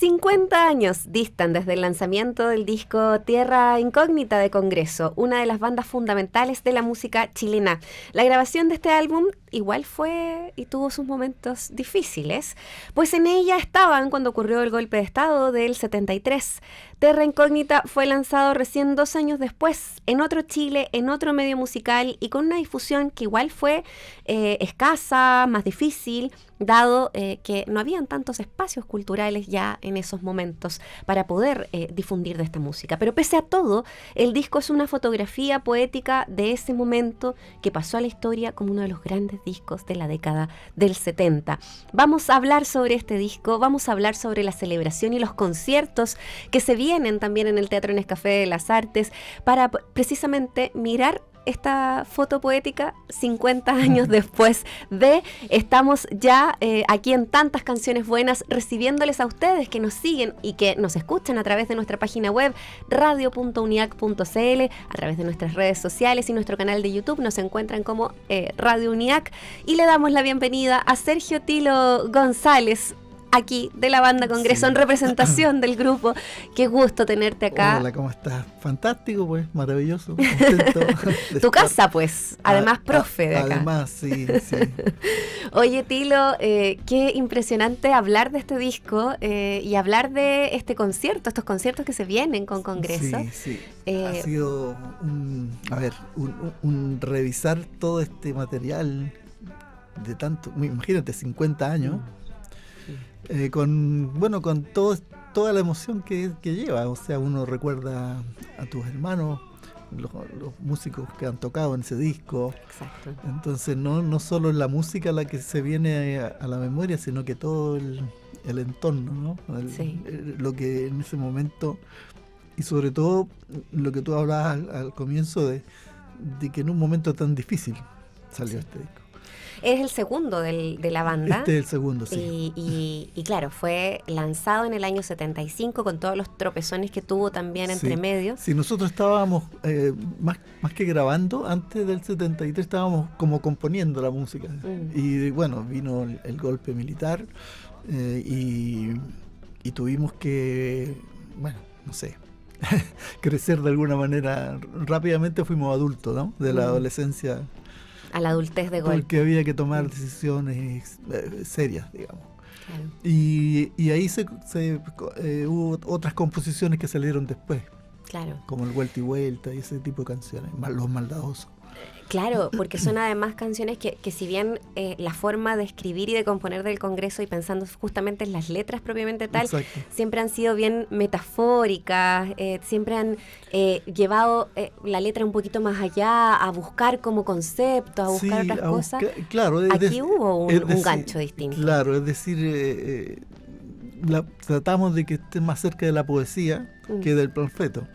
50 años distan desde el lanzamiento del disco Tierra Incógnita de Congreso, una de las bandas fundamentales de la música chilena. La grabación de este álbum igual fue y tuvo sus momentos difíciles, pues en ella estaban cuando ocurrió el golpe de estado del 73. Tierra Incógnita fue lanzado recién 2 años después, en otro Chile, en otro medio musical y con una difusión que igual fue escasa, más difícil, dado que no habían tantos espacios culturales ya en esos momentos para poder difundir de esta música. Pero pese a todo, el disco es una fotografía poética de ese momento que pasó a la historia como uno de los grandes discos de la década del 70. Vamos a hablar sobre este disco, vamos a hablar sobre la celebración y los conciertos que se vienen también en el Teatro Nescafé de las Artes para precisamente mirar esta foto poética 50 años después de. Estamos ya aquí en Tantas Canciones Buenas recibiéndoles a ustedes que nos siguen y que nos escuchan a través de nuestra página web radio.uniac.cl, a través de nuestras redes sociales y nuestro canal de YouTube nos encuentran como Radio Uniac, y le damos la bienvenida a Sergio Tilo González, aquí de la banda Congreso, en representación del grupo. Qué gusto tenerte acá. Hola, ¿cómo estás? Fantástico, pues, maravilloso. Contento tu casa, pues, además profe de acá. Además, sí. Oye, Tilo, qué impresionante hablar de este disco y hablar de este concierto, estos conciertos que se vienen con Congreso. Sí. Ha sido un revisar todo este material de tanto, imagínate, 50 años. Con toda la emoción que lleva. O sea, uno recuerda a tus hermanos, los músicos que han tocado en ese disco. Exacto. Entonces no solo es la música la que se viene a la memoria, sino que todo el entorno, ¿no? Lo que en ese momento, y sobre todo lo que tú hablabas al comienzo de que en un momento tan difícil salió este disco. Es el segundo de la banda. Este es el segundo, sí. Y claro, fue lanzado en el año 75 con todos los tropezones que tuvo también entre medio. Sí, nosotros estábamos, más que grabando, antes del 73 estábamos como componiendo la música. Y bueno, vino el golpe militar y tuvimos que, crecer de alguna manera. Rápidamente fuimos adultos, ¿no? De la adolescencia a la adultez de golpe. Porque había que tomar decisiones serias, digamos. Claro. Y ahí hubo otras composiciones que salieron después. Claro. Como el Vuelta y Vuelta y ese tipo de canciones, Los Maldadosos. Claro, porque son además canciones que si bien la forma de escribir y de componer del Congreso, y pensando justamente en las letras propiamente tal, exacto, siempre han sido bien metafóricas, siempre han llevado la letra un poquito más allá, a buscar como conceptos, a buscar otras cosas. Claro, aquí hubo un gancho distinto. Claro, es decir, tratamos de que esté más cerca de la poesía que del panfleto.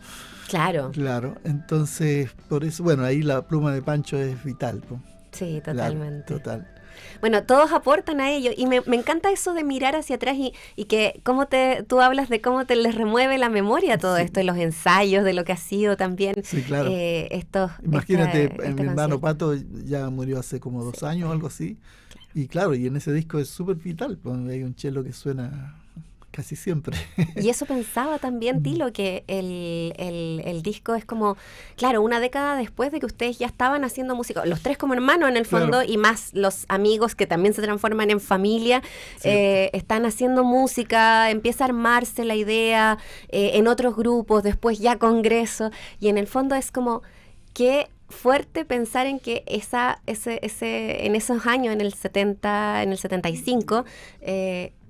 Claro, entonces por eso, ahí la pluma de Pancho es vital, ¿no? Sí, totalmente. Claro, total. Bueno, todos aportan a ello y me encanta eso de mirar hacia atrás y que tú hablas de cómo te les remueve la memoria todo esto, de los ensayos, de lo que ha sido también. Sí, claro. Imagínate, mi hermano Pato ya murió hace como 2 años o algo así. Claro. Y claro, y en ese disco es súper vital, pues hay un cello que suena casi siempre. Y eso pensaba también, Tilo, que el disco es como, claro, una década después de que ustedes ya estaban haciendo música, los 3 como hermanos en el fondo, claro, y más los amigos que también se transforman en familia, están haciendo música, empieza a armarse la idea en otros grupos, después ya Congreso, y en el fondo es como que fuerte pensar en que en esos años, en el 70, en el 75,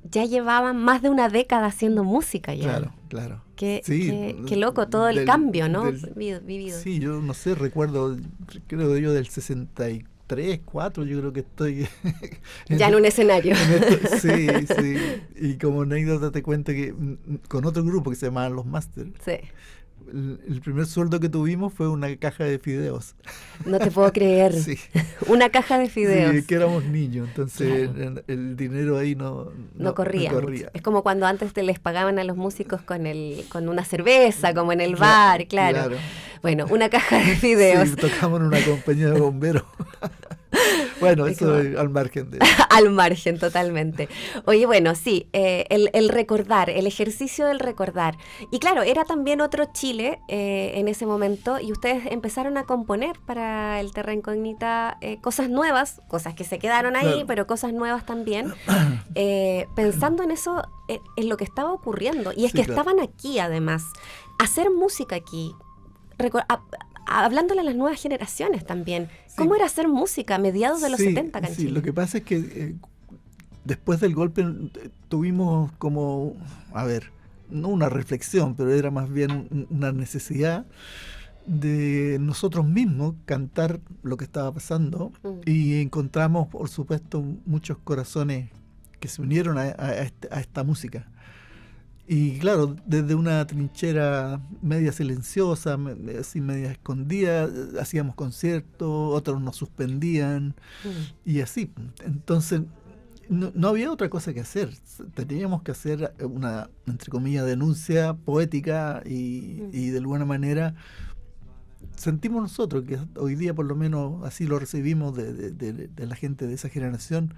ya llevaban más de una década haciendo música ya. Claro. Qué loco todo el cambio, ¿no? Vivido. Sí, yo no sé, recuerdo, creo yo del 63, 4, yo creo que estoy ya en un escenario. Sí. Y como anécdota te cuento que con otro grupo que se llamaban Los Masters. Sí. El primer sueldo que tuvimos fue una caja de fideos. No te puedo creer. Sí. Una caja de fideos. Sí, que éramos niños, entonces claro, el dinero ahí no corría. Es como cuando antes les pagaban a los músicos con una cerveza, como en el bar, claro. Bueno, una caja de fideos. Sí, tocamos en una compañía de bomberos. Bueno, eso es al margen de... Al margen, totalmente. Oye, bueno, sí, el recordar, el ejercicio del recordar. Y claro, era también otro Chile en ese momento y ustedes empezaron a componer para el Terra Incógnita cosas nuevas, cosas que se quedaron ahí, claro, pero cosas nuevas también, pensando en eso, en lo que estaba ocurriendo. Y es sí, que claro, estaban aquí además, hacer música aquí, hablándole a las nuevas generaciones también. Sí. ¿Cómo era hacer música a mediados de los 70 acá en Chile? Sí, lo que pasa es que después del golpe tuvimos como, a ver, no una reflexión, pero era más bien una necesidad de nosotros mismos cantar lo que estaba pasando y encontramos, por supuesto, muchos corazones que se unieron a esta música. Y claro, desde una trinchera media silenciosa, así media escondida, hacíamos conciertos, otros nos suspendían y así. Entonces no había otra cosa que hacer. Teníamos que hacer una, entre comillas, denuncia poética y de alguna manera sentimos nosotros, que hoy día por lo menos así lo recibimos de la gente de esa generación,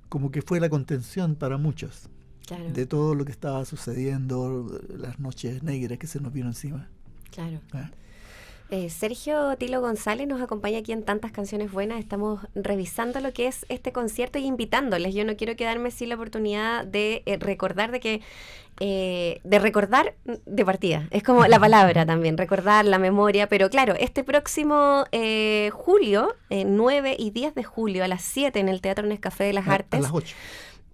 como que fue la contención para muchos. Claro. De todo lo que estaba sucediendo, las noches negras que se nos vino encima. Claro. Sergio Tilo González nos acompaña aquí en Tantas Canciones Buenas. Estamos revisando lo que es este concierto y invitándoles. Yo no quiero quedarme sin la oportunidad de recordar de recordar de partida. Es como la palabra también, recordar la memoria. Pero claro, este próximo julio, 9 y 10 de julio, a las 7 en el Teatro Nescafé de las Artes. A las 8.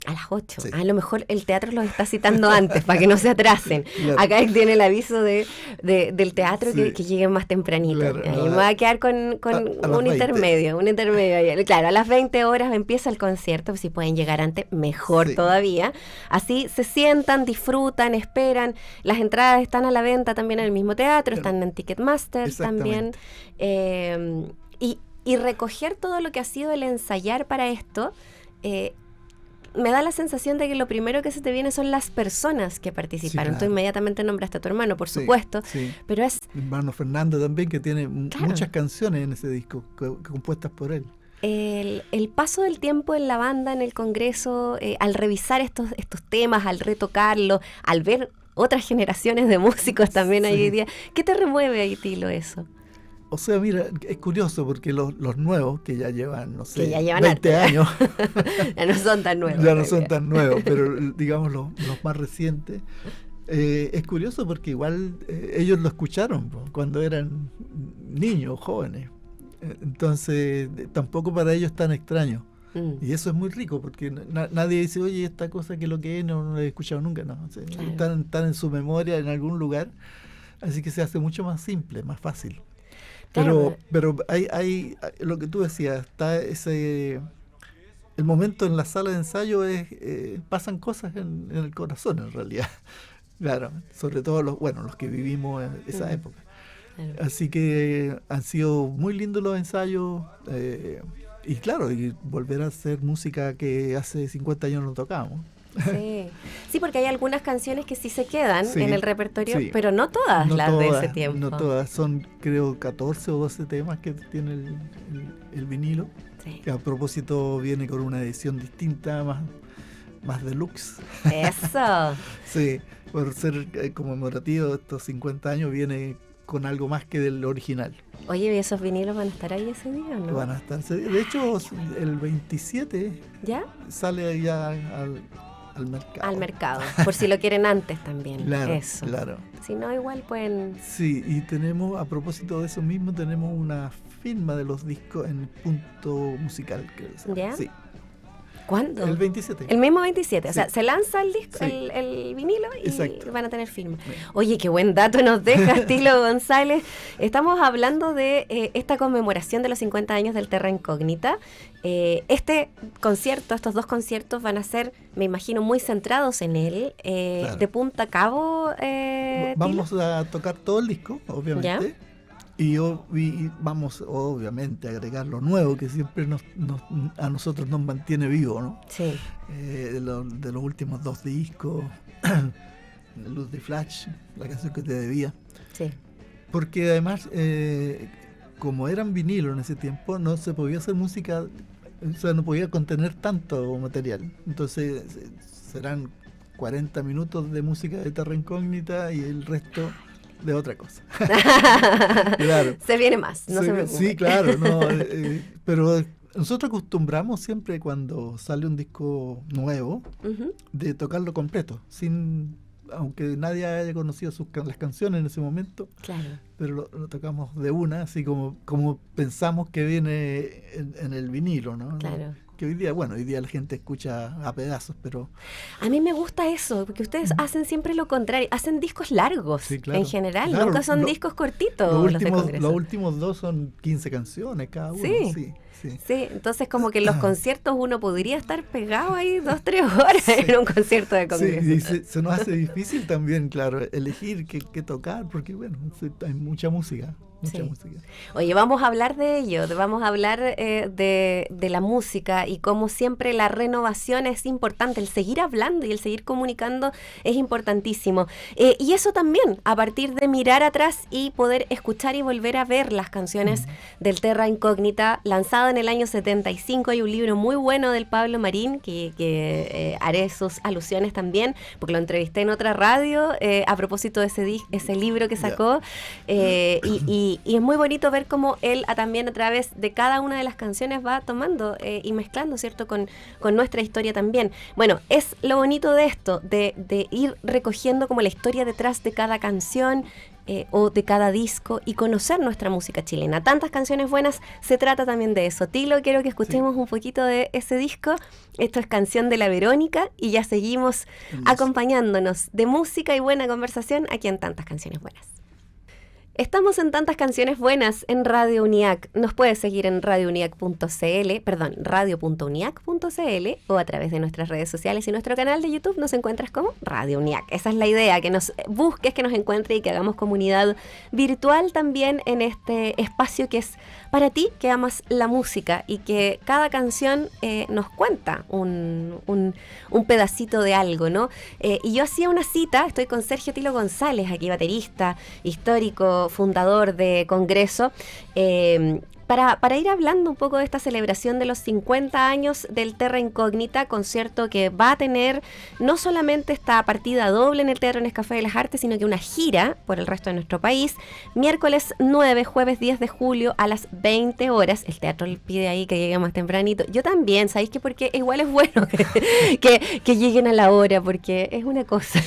A las 8. Sí. A lo mejor el teatro los está citando antes para que no se atrasen. Claro. Acá tiene el aviso del teatro que lleguen más tempranito. Claro, me voy a quedar con un intermedio. Claro, a las 20 horas empieza el concierto. Si pueden llegar antes, mejor todavía. Así se sientan, disfrutan, esperan. Las entradas están a la venta también en el mismo teatro, están en Ticketmaster también. Y recoger todo lo que ha sido el ensayar para esto. Me da la sensación de que lo primero que se te viene son las personas que participaron. Sí, claro. Tú inmediatamente nombraste a tu hermano, por supuesto, pero es... Mi hermano Fernando también, que tiene muchas canciones en ese disco, compuestas por él. El paso del tiempo en la banda, en el Congreso, al revisar estos temas, al retocarlos, al ver otras generaciones de músicos también hoy día, ¿qué te remueve ahí, Tilo, eso? O sea, mira, es curioso porque los nuevos, que ya llevan, no sé, 20 años, ya no son tan nuevos. Ya no son tan nuevos, pero digamos los más recientes. Es curioso porque igual ellos lo escucharon cuando eran niños, jóvenes. Entonces, tampoco para ellos es tan extraño. Y eso es muy rico porque nadie dice, oye, esta cosa que lo que es, no lo he escuchado nunca. No, o sea, claro. están en su memoria en algún lugar, así que se hace mucho más simple, más fácil. Pero hay lo que tú decías, está el momento en la sala de ensayo pasan cosas en el corazón en realidad. Claro, sobre todo los que vivimos en esa época. Claro. Así que han sido muy lindos los ensayos y claro, y volver a hacer música que hace 50 años no tocábamos. Sí, porque hay algunas canciones que sí se quedan en el repertorio, pero no todas de ese tiempo. No todas, son creo 14 o 12 temas que tiene el vinilo, que a propósito viene con una edición distinta, más deluxe. Eso. Sí, por ser conmemorativo de estos 50 años viene con algo más que del original. Oye, ¿y esos vinilos van a estar ahí ese día o no? Van a estar, de hecho el 27 sale ya al mercado, por si lo quieren antes también. Claro, eso. Claro. Si no, igual pueden... Sí, y tenemos, a propósito de eso mismo, tenemos una firma de los discos en Punto Musical, creo que se llama. ¿Ya? Sí. ¿Cuándo? El 27. El mismo 27, o sea, se lanza el disco, el vinilo y van a tener firma. Sí. Oye, qué buen dato nos deja Tilo González. Estamos hablando de esta conmemoración de los 50 años del Terra Incógnita. Este concierto, estos dos conciertos van a ser, me imagino, muy centrados en él, de punta a cabo. Vamos a tocar todo el disco, obviamente. ¿Ya? Y vamos, obviamente, a agregar lo nuevo que siempre a nosotros nos mantiene vivo, ¿no? Sí. De los últimos 2 discos, Luz de Flash, la canción que te debía. Sí. Porque además, como eran vinilo en ese tiempo, no se podía hacer música o sea, no podía contener tanto material. Entonces serán 40 minutos de música de Terra Incógnita y el resto de otra cosa. Claro. Se viene más, no se preocupe. Sí, claro, no, pero nosotros acostumbramos siempre cuando sale un disco nuevo de tocarlo completo, aunque nadie haya conocido las canciones en ese momento, claro, pero lo tocamos de una, así como pensamos que viene en el vinilo, ¿no? Claro. Que hoy día la gente escucha a pedazos, pero... A mí me gusta eso, porque ustedes hacen siempre lo contrario, hacen discos largos, sí, claro, en general, claro, nunca son discos cortitos. Los últimos 2 son 15 canciones cada uno, sí. Sí, entonces como que en los conciertos uno podría estar pegado ahí 2-3 horas en un concierto de congreso. Sí, se nos hace difícil también, claro, elegir qué tocar, porque hay mucha música. Mucha música. Oye, vamos a hablar de ello, vamos a hablar de la música y cómo siempre la renovación es importante, el seguir hablando y el seguir comunicando es importantísimo. Y eso también, a partir de mirar atrás y poder escuchar y volver a ver las canciones del Terra Incógnita, lanzado en el año 75, hay un libro muy bueno del Pablo Marín, que haré sus alusiones también, porque lo entrevisté en otra radio, a propósito de ese libro que sacó, y es muy bonito ver cómo él también a través de cada una de las canciones va tomando y mezclando, ¿cierto?, con nuestra historia también. Bueno, es lo bonito de esto, de ir recogiendo como la historia detrás de cada canción o de cada disco y conocer nuestra música chilena. Tantas canciones buenas, se trata también de eso. Tilo, quiero que escuchemos un poquito de ese disco. Esto es Canción de la Verónica y ya seguimos acompañándonos de música y buena conversación aquí en Tantas Canciones Buenas. Estamos en Tantas Canciones Buenas en Radio UNIAC. Nos puedes seguir en radio.uniac.cl o a través de nuestras redes sociales y nuestro canal de YouTube nos encuentras como Radio UNIAC. Esa es la idea, que nos busques, que nos encuentres y que hagamos comunidad virtual también en este espacio que es para ti, que amas la música y que cada canción nos cuenta un pedacito de algo, ¿no? Y yo hacía una cita, estoy con Sergio Tilo González, aquí baterista, histórico, fundador de Congreso, para ir hablando un poco de esta celebración de los 50 años del Terra Incógnita, concierto que va a tener no solamente esta partida doble en el Teatro Nescafé de las Artes, sino que una gira por el resto de nuestro país, miércoles 9, jueves 10 de julio a las 20 horas. El teatro le pide ahí que llegue más tempranito. Yo también, ¿sabéis qué? Porque igual es bueno que lleguen a la hora, porque es una cosa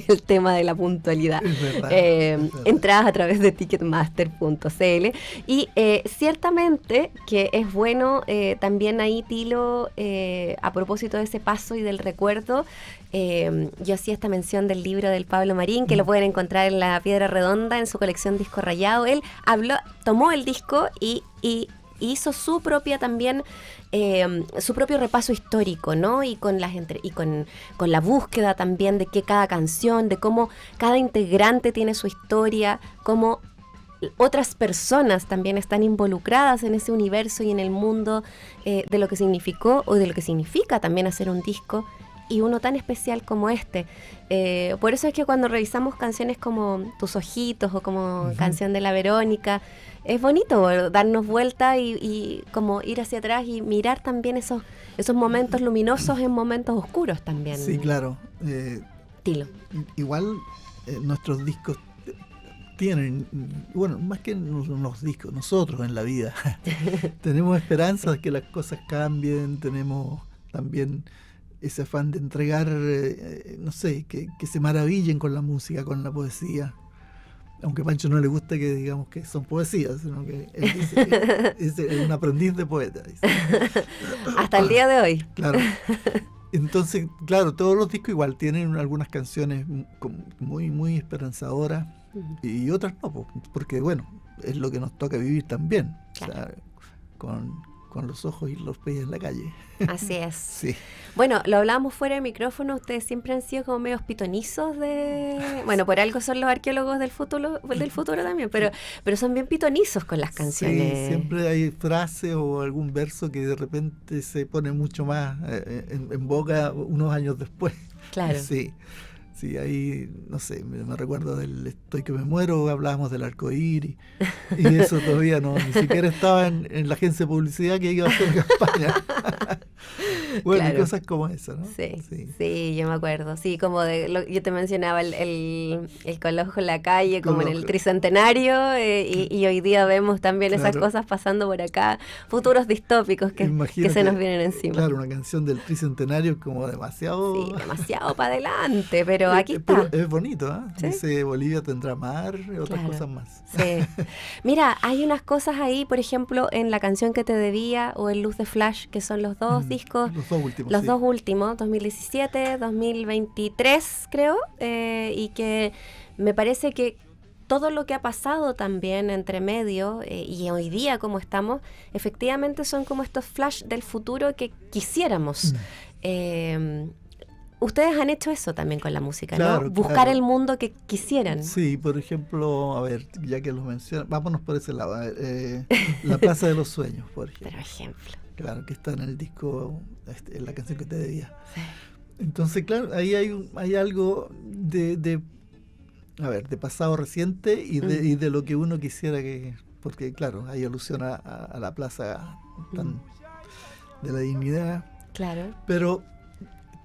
el tema de la puntualidad. Es verdad, entradas a través de ticketmaster.cl y ciertamente que es bueno también ahí, Tilo, a propósito de ese paso y del recuerdo, yo hacía esta mención del libro del Pablo Marín, que lo pueden encontrar en La Piedra Redonda, en su colección Disco Rayado. Él tomó el disco y hizo su propia también, su propio repaso histórico, ¿no? Y con la búsqueda también de que cada canción, de cómo cada integrante tiene su historia, cómo otras personas también están involucradas en ese universo y en el mundo de lo que significó o de lo que significa también hacer un disco y uno tan especial como este. Por eso es que cuando revisamos canciones como Tus Ojitos o como Canción de la Verónica, es bonito darnos vuelta y como ir hacia atrás y mirar también esos momentos luminosos en momentos oscuros también. Sí, claro. Tilo. Igual nuestros discos tienen, bueno, más que unos discos, nosotros en la vida tenemos esperanza de que las cosas cambien, tenemos también ese afán de entregar, no sé, que se maravillen con la música, con la poesía, aunque a Pancho no le gusta que digamos que son poesías, sino que él dice que es un aprendiz de poeta, dice. Hasta el día de hoy. Claro. Entonces, claro, todos los discos igual tienen algunas canciones muy, muy esperanzadoras y otras no, porque bueno, es lo que nos toca vivir también, claro. O sea, con los ojos y los pies en la calle. Así es. Sí. Bueno, lo hablábamos fuera de micrófono, ustedes siempre han sido como medios pitonizos bueno, por algo son los arqueólogos del futuro también, pero son bien pitonizos con las canciones. Sí, siempre hay frases o algún verso que de repente se pone mucho más en boca unos años después. Claro. Sí. Sí, ahí, no sé, me recuerdo del Estoy que me muero, hablábamos del arco iris, y eso todavía ni siquiera estaba en la agencia de publicidad que iba a hacer campaña. Bueno, claro. Y cosas como esa, ¿no? Sí, yo me acuerdo. Sí, como yo te mencionaba el Colojo en la calle, como en el Tricentenario, y hoy día vemos también esas cosas pasando por acá, futuros distópicos que se nos vienen encima. Claro, una canción del Tricentenario es como demasiado... Sí, demasiado para adelante, pero aquí está. Pero es bonito, ¿eh? ¿Sí? Dice Bolivia tendrá mar y otras cosas más. Sí. Mira, hay unas cosas ahí, por ejemplo, en La canción que te debía o en Luz de Flash, que son los dos discos. Los dos últimos, 2017, 2023 creo, y que me parece que todo lo que ha pasado también entre medio y hoy día como estamos, efectivamente son como estos flash del futuro que quisiéramos. Ustedes han hecho eso también con la música, claro, ¿no? Buscar el mundo que quisieran. Sí, por ejemplo, a ver, ya que los mencionas, vámonos por ese lado. La Plaza de los Sueños, por ejemplo. Por ejemplo. Claro, que está en el disco, en La canción que te debía. Sí. Entonces, claro, ahí hay algo de pasado reciente y de lo que uno quisiera que... Porque, claro, hay alusión a la plaza de la dignidad. Claro. Pero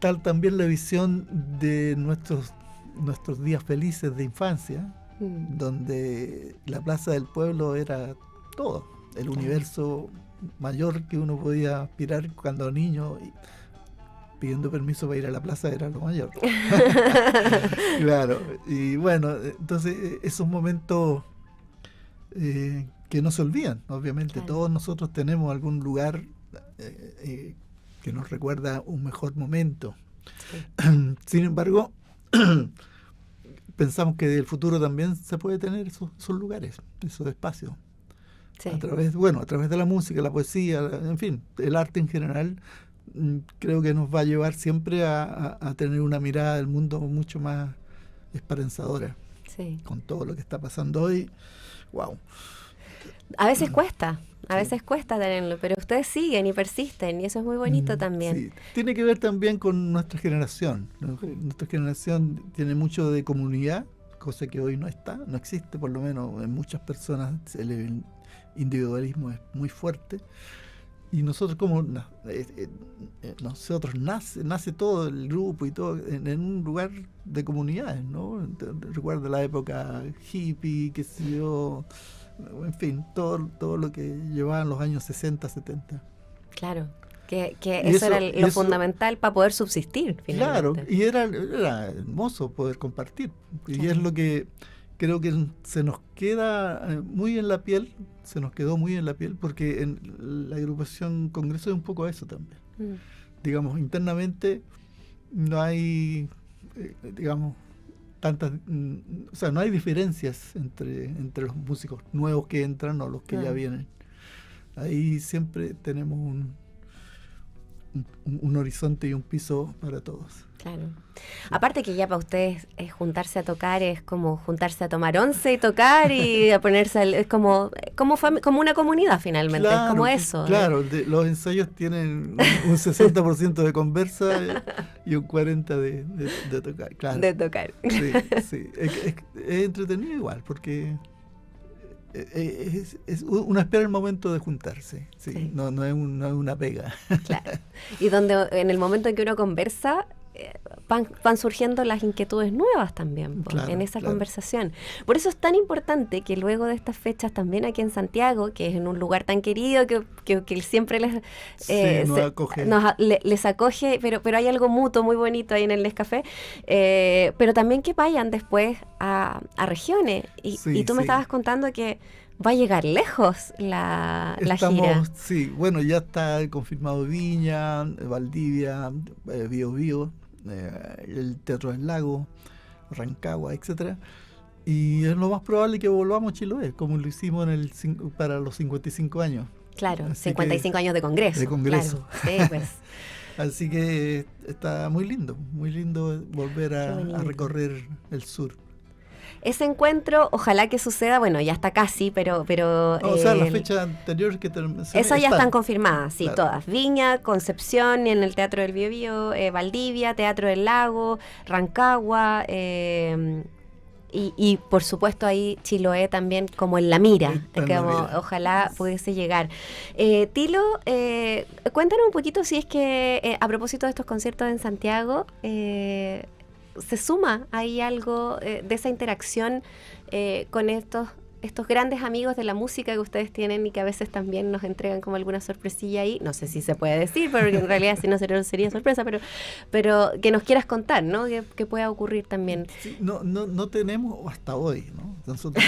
tal también la visión de nuestros días felices de infancia, donde la plaza del pueblo era todo, el universo mayor que uno podía aspirar cuando niño, y pidiendo permiso para ir a la plaza era lo mayor. Claro, y bueno, entonces esos momentos que no se olvidan, obviamente. Claro. Todos nosotros tenemos algún lugar que nos recuerda un mejor momento. Sí. Sin embargo, pensamos que del futuro también se puede tener esos lugares, esos espacios. Sí. A través de la música, la poesía, en fin, el arte en general, creo que nos va a llevar siempre a tener una mirada del mundo mucho más esperanzadora. Sí. Con todo lo que está pasando hoy. Wow. A veces cuesta tenerlo, pero ustedes siguen y persisten, y eso es muy bonito también. Sí. Tiene que ver también con nuestra generación, ¿no? Nuestra generación tiene mucho de comunidad, cosa que hoy no existe, por lo menos en muchas personas el individualismo es muy fuerte. Y nosotros nace todo el grupo y todo en un lugar de comunidades, ¿no? Recuerdo la época hippie, qué sé yo, en fin, todo lo que llevaban los años 60, 70. Claro, que eso era lo fundamental para poder subsistir, finalmente. Claro, y era hermoso poder compartir. Claro. Y es lo que creo que se nos queda muy en la piel, porque en la agrupación Congreso es un poco eso también. Digamos, internamente no hay, tantas, no hay diferencias entre los músicos nuevos que entran o los que ya vienen. Ahí siempre tenemos un horizonte y un piso para todos. Claro. Aparte que ya para ustedes juntarse a tocar es como juntarse a tomar once y tocar y a ponerse, es como una comunidad finalmente, claro, es como eso. Claro, los ensayos tienen un 60% de conversa y un 40% de tocar. Claro. De tocar. Sí. Es entretenido igual, porque uno espera el momento de juntarse, sí. No es una pega. Claro. Y donde en el momento en que uno conversa van surgiendo las inquietudes nuevas también, claro, en esa conversación. Por eso es tan importante que luego de estas fechas también aquí en Santiago, que es en un lugar tan querido que siempre les acoge, pero hay algo mutuo muy bonito ahí en el Nescafé, pero también que vayan después a regiones. Y tú me estabas contando que va a llegar lejos la gira. Sí, bueno, ya está confirmado Viña, Valdivia, Biobío, el Teatro del Lago, Rancagua, etcétera. Y es lo más probable que volvamos a Chiloé, como lo hicimos para los 55 años. Claro, así 55 años de Congreso. De Congreso. Claro. Sí, pues. Así que está muy lindo volver a recorrer el sur. ese encuentro, ojalá que suceda, bueno, ya está casi, pero o sea, las fechas anteriores que esas ya están confirmadas, sí, claro. todas. Viña, Concepción, en el Teatro del Biobío, Valdivia, Teatro del Lago, Rancagua, y por supuesto ahí Chiloé también como en la mira, ojalá pudiese llegar. Tilo, cuéntanos un poquito si es que a propósito de estos conciertos en Santiago, se suma ahí algo de esa interacción con estos grandes amigos de la música que ustedes tienen y que a veces también nos entregan como alguna sorpresilla ahí, no sé si se puede decir, pero en realidad si no sería sorpresa, pero que nos quieras contar, ¿no? Que pueda ocurrir también. Sí, no tenemos hasta hoy, ¿no? Nosotros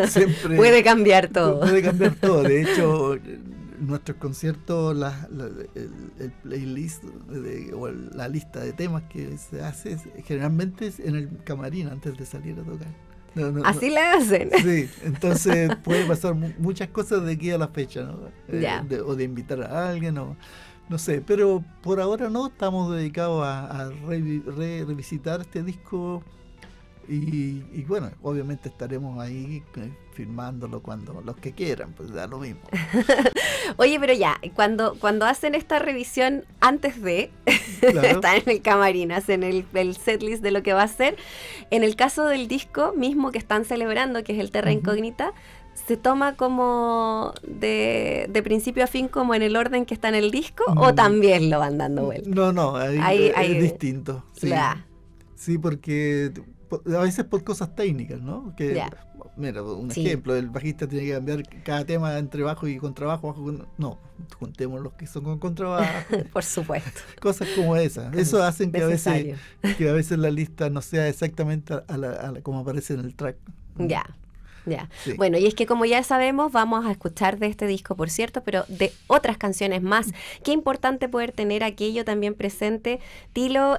siempre puede cambiar todo. Puede cambiar todo, de hecho nuestros conciertos, el playlist o la lista de temas que se hace generalmente es en el camarín antes de salir a tocar. Así le hacen. Sí, entonces puede pasar muchas cosas de aquí a la fecha, ¿no? O de invitar a alguien, no sé, pero por ahora no, estamos dedicados a revisitar este disco y bueno, obviamente estaremos ahí filmándolo cuando los que quieran, pues da lo mismo. Oye, pero ya, cuando hacen esta revisión antes de estar en el camarín, hacen el setlist de lo que va a ser, en el caso del disco mismo que están celebrando, que es el Terra Incógnita, ¿se toma como de principio a fin como en el orden que está en el disco o también lo van dando vuelta? No, ahí es distinto. Sí, sí, porque a veces por cosas técnicas, ¿no? Mira, un ejemplo, el bajista tiene que cambiar cada tema entre bajo y contrabajo. No, juntemos los que son con contrabajo. Por supuesto. Cosas como esas. Eso hacen que a veces la lista no sea exactamente como aparece en el track. Ya. Sí. Bueno, y es que como ya sabemos, vamos a escuchar de este disco, por cierto, pero de otras canciones más. Qué importante poder tener aquello también presente. Tilo,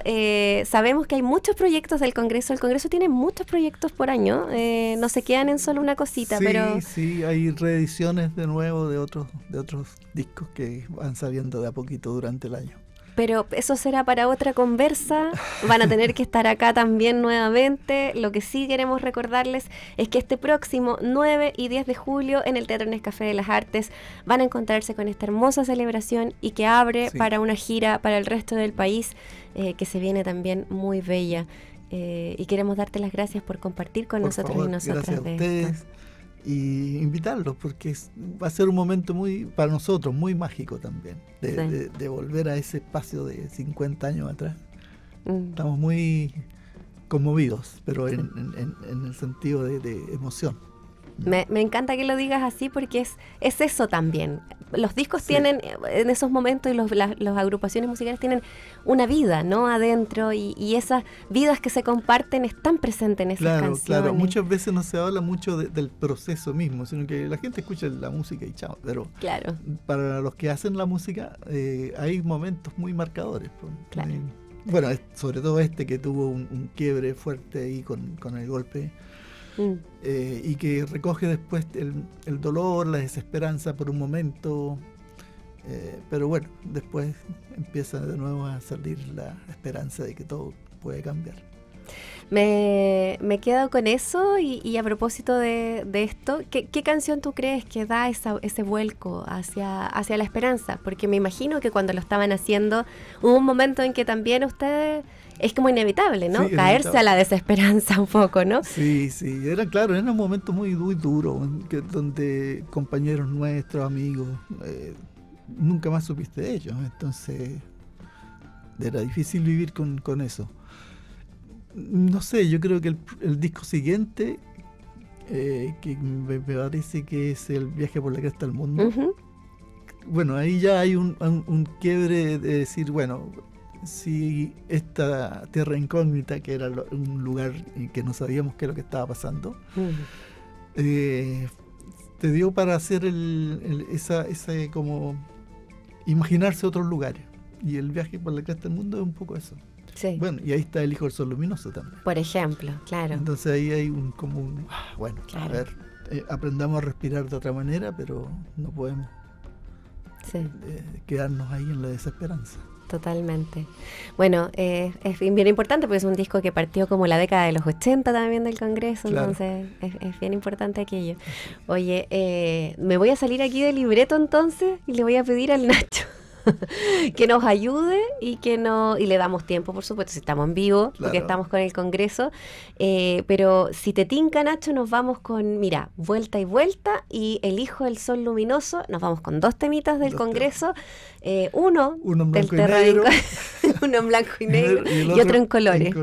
sabemos que hay muchos proyectos del Congreso. El Congreso tiene muchos proyectos por año. No se quedan en solo una cosita, pero... Sí, hay reediciones de nuevo de otros discos que van saliendo de a poquito durante el año. Pero eso será para otra conversa, van a tener que estar acá también nuevamente. Lo que sí queremos recordarles es que este próximo 9 y 10 de julio en el Teatro Nescafé de las Artes van a encontrarse con esta hermosa celebración y que abre para una gira para el resto del país que se viene también muy bella. Y queremos darte las gracias por compartir con nosotros y nosotras gracias a ustedes. Y invitarlos porque va a ser un momento para nosotros muy mágico también de volver a ese espacio de 50 años atrás. Estamos muy conmovidos, pero en el sentido de emoción. Me encanta que lo digas así porque es eso también. Los discos tienen en esos momentos y las agrupaciones musicales tienen una vida, ¿no? Adentro y esas vidas que se comparten están presentes en esas canciones. Claro, muchas veces no se habla mucho del proceso mismo, sino que la gente escucha la música y chao. Pero para los que hacen la música hay momentos muy marcadores. Bueno, sobre todo que tuvo un quiebre fuerte ahí con el golpe. Y que recoge después el dolor, la desesperanza por un momento, pero bueno, después empieza de nuevo a salir la esperanza de que todo puede cambiar. Me quedo con eso y a propósito de esto, ¿qué canción tú crees que da ese vuelco hacia la esperanza? Porque me imagino que cuando lo estaban haciendo hubo un momento en que también ustedes... Es como inevitable, ¿no? Sí, caerse a la desesperanza un poco, ¿no? Sí, era un momento muy duro, donde compañeros nuestros, amigos, nunca más supiste de ellos, entonces era difícil vivir con eso. No sé, yo creo que el disco siguiente, que me parece que es el Viaje por la Cresta del Mundo, bueno, ahí ya hay un quiebre de decir, bueno, si esta Tierra Incógnita, que era un lugar en que no sabíamos qué es lo que estaba pasando, te dio para hacer ese como imaginarse otros lugares, y el Viaje por la Cresta del Mundo es un poco eso. Sí. Bueno, y ahí está El Hijo del Sol Luminoso también. Por ejemplo, claro. Entonces ahí hay a ver, aprendamos a respirar de otra manera, pero no podemos quedarnos ahí en la desesperanza. Totalmente. Bueno, es bien importante porque es un disco que partió como la década de los 80 también del Congreso, claro. Entonces es bien importante aquello. Oye, me voy a salir aquí del libreto entonces y le voy a pedir al Nacho que nos ayude y le damos tiempo, por supuesto, si estamos en vivo, claro. Porque estamos con el Congreso, pero si te tinca, Nacho, nos vamos con, mira, Vuelta y Vuelta y El Hijo del Sol Luminoso. Nos vamos con 2 temitas del Congreso, uno del Terra uno en blanco y negro y otro en colores.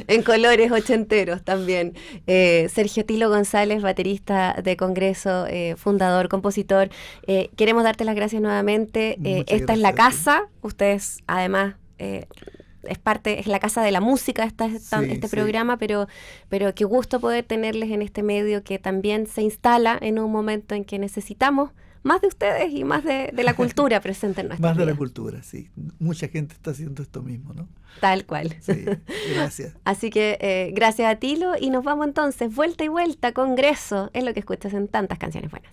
En colores ochenteros también. Sergio Tilo González, baterista de Congreso, fundador, compositor. Queremos darte las gracias nuevamente. Esta es la casa, ustedes además es la casa de la música este programa, pero qué gusto poder tenerles en este medio que también se instala en un momento en que necesitamos más de ustedes y más de la cultura presente en nuestra vida. Más de la cultura, sí. Mucha gente está haciendo esto mismo, ¿no? Tal cual. Sí, gracias. Así que gracias a Tilo y nos vamos entonces, Vuelta y Vuelta, Congreso, es lo que escuchas en tantas canciones buenas.